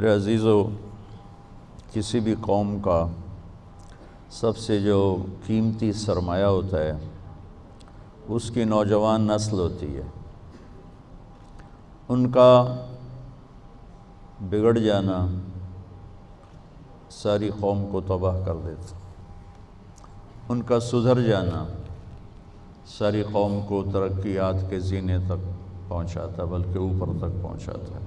میرے عزیزو، کسی بھی قوم کا سب سے جو قیمتی سرمایہ ہوتا ہے اس کی نوجوان نسل ہوتی ہے۔ ان کا بگڑ جانا ساری قوم کو تباہ کر دیتا، ان کا سدھر جانا ساری قوم کو ترقیات کے زینے تک پہنچاتا، بلکہ اوپر تک پہنچاتا ہے۔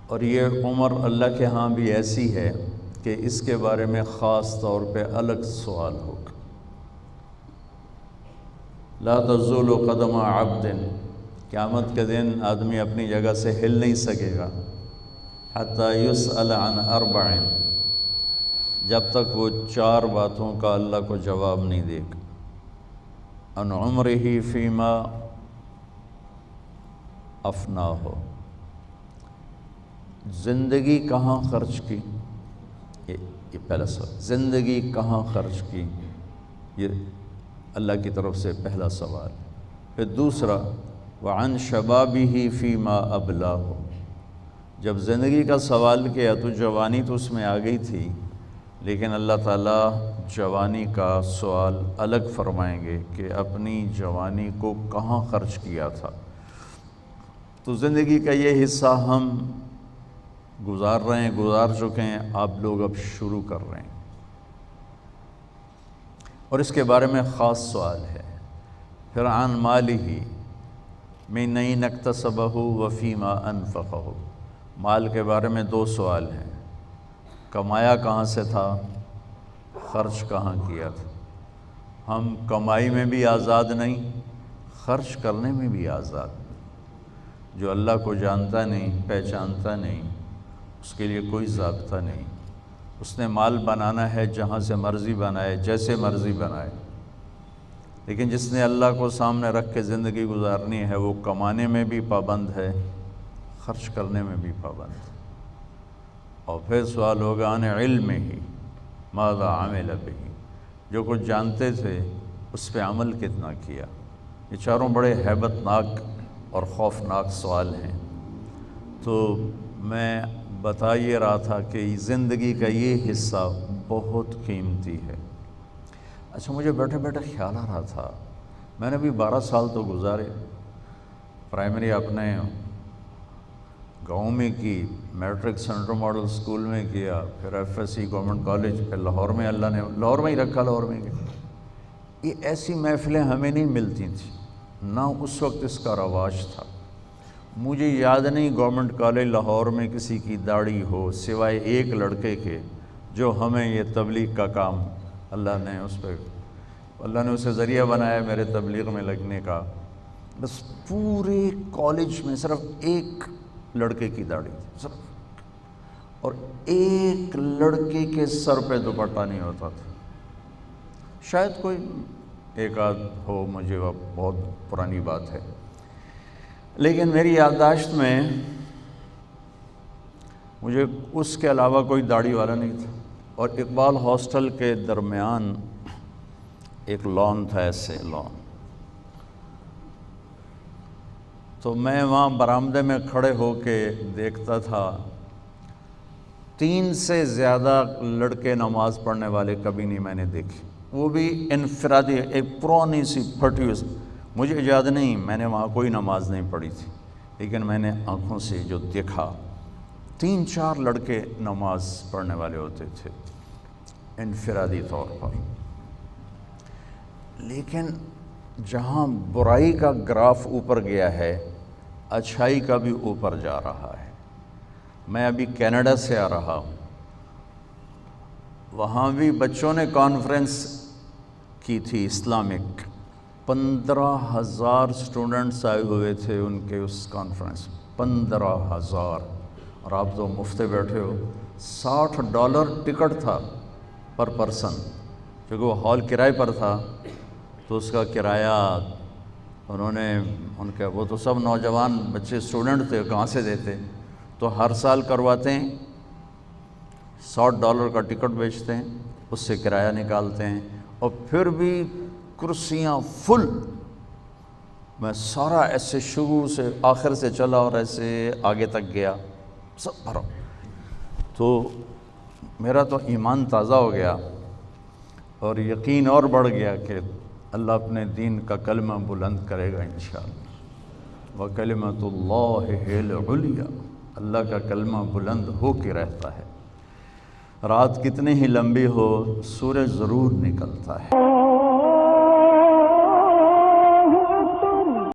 اور یہ عمر اللہ کے ہاں بھی ایسی ہے کہ اس کے بارے میں خاص طور پہ الگ سوال ہوگا۔ لا تزول قدم عبد، قیامت کے دن آدمی اپنی جگہ سے ہل نہیں سکے گا، حتی یسأل عن اربع، جب تک وہ 4 باتوں کا اللہ کو جواب نہیں دے گا۔ عن عمرہ فیما افناہ، زندگی کہاں خرچ کی، یہ پہلا سوال، زندگی کہاں خرچ کی، یہ اللہ کی طرف سے پہلا سوال۔ پھر دوسرا، وعن شبابہ فیما ابلاہ، جب زندگی کا سوال کیا تو جوانی تو اس میں آ گئی تھی، لیکن اللہ تعالیٰ جوانی کا سوال الگ فرمائیں گے کہ اپنی جوانی کو کہاں خرچ کیا تھا۔ تو زندگی کا یہ حصہ ہم گزار رہے ہیں، گزار چکے ہیں، آپ لوگ اب شروع کر رہے ہیں، اور اس کے بارے میں خاص سوال ہے۔ پھر عن مالہ من این اکتسبہ وفیما انفقہ، مال کے بارے میں 2 سوال ہیں، کمایا کہاں سے تھا، خرچ کہاں کیا تھا۔ ہم کمائی میں بھی آزاد نہیں، خرچ کرنے میں بھی آزاد نہیں۔ جو اللہ کو جانتا نہیں، پہچانتا نہیں، اس کے لیے کوئی ضابطہ نہیں، اس نے مال بنانا ہے جہاں سے مرضی بنائے، جیسے مرضی بنائے۔ لیکن جس نے اللہ کو سامنے رکھ کے زندگی گزارنی ہے، وہ کمانے میں بھی پابند ہے، خرچ کرنے میں بھی پابند ہے۔ اور پھر سوال ہوگا عن علمہ ماذا عمل بہ، جو کچھ جانتے تھے اس پہ عمل کتنا کیا۔ یہ چاروں بڑے ہیبت ناک اور خوفناک سوال ہیں۔ تو میں بتا یہ رہا تھا کہ زندگی کا یہ حصہ بہت قیمتی ہے۔ اچھا، مجھے بیٹھے بیٹھے خیال آ رہا تھا، میں نے بھی 12 سال تو گزارے، پرائمری اپنے گاؤں میں کی، میٹرک سینٹرل ماڈل سکول میں کیا، پھر F S C government college, پھر لاہور میں اللہ نے لاہور میں ہی رکھا، لاہور میں گیا۔ یہ ایسی محفلیں ہمیں نہیں ملتی تھیں، نہ اس وقت اس کا رواج تھا۔ مجھے یاد نہیں گورنمنٹ کالج لاہور میں کسی کی داڑھی ہو، سوائے ایک لڑکے کے جو ہمیں یہ تبلیغ کا کام اللہ نے اسے ذریعہ بنایا میرے تبلیغ میں لگنے کا۔ بس پورے کالج میں صرف ایک لڑکے کی داڑھی تھی صرف، اور ایک لڑکے کے سر پہ دوپٹہ نہیں ہوتا تھا۔ شاید کوئی ایک آدھ ہو، مجھے اب بہت پرانی بات ہے، لیکن میری یادداشت میں مجھے اس کے علاوہ کوئی داڑھی والا نہیں تھا۔ اور اقبال ہاسٹل کے درمیان ایک لان تھا، ایسے لان، تو میں وہاں برآمدے میں کھڑے ہو کے دیکھتا تھا، 3 سے زیادہ لڑکے نماز پڑھنے والے کبھی نہیں میں نے دیکھے، وہ بھی انفرادی، ایک پرانی سی پھٹی ہوئی، مجھے یاد نہیں میں نے وہاں کوئی نماز نہیں پڑھی تھی، لیکن میں نے آنکھوں سے جو دیکھا 3-4 لڑکے نماز پڑھنے والے ہوتے تھے انفرادی طور پر۔ لیکن جہاں برائی کا گراف اوپر گیا ہے، اچھائی کا بھی اوپر جا رہا ہے۔ میں ابھی کینیڈا سے آ رہا ہوں، وہاں بھی بچوں نے کانفرنس کی تھی اسلامک، 15,000 اسٹوڈنٹس آئے ہوئے تھے ان کے اس کانفرنس میں، 15,000، اور آپ تو مفت بیٹھے ہو۔ $60 ٹکٹ تھا پر پرسن، کیونکہ وہ ہال کرائے پر تھا، تو اس کا کرایہ انہوں نے وہ تو سب نوجوان بچے اسٹوڈنٹ تھے، کہاں سے دیتے، تو ہر سال کرواتے ہیں، $60 کا ٹکٹ بیچتے ہیں، اس سے کرایہ نکالتے ہیں، اور پھر بھی کرسیاں فل، میں سارا ایسے شروع سے آخر سے چلا اور ایسے آگے تک گیا، سب بھرا، تو میرا تو ایمان تازہ ہو گیا اور یقین اور بڑھ گیا کہ اللہ اپنے دین کا کلمہ بلند کرے گا انشاءاللہ۔ وَكَلِمَةُ اللَّهِ هِيَ الْعُلْيَا، اللہ کا کلمہ بلند ہو کے رہتا ہے، رات کتنی ہی لمبی ہو سورج ضرور نکلتا ہے۔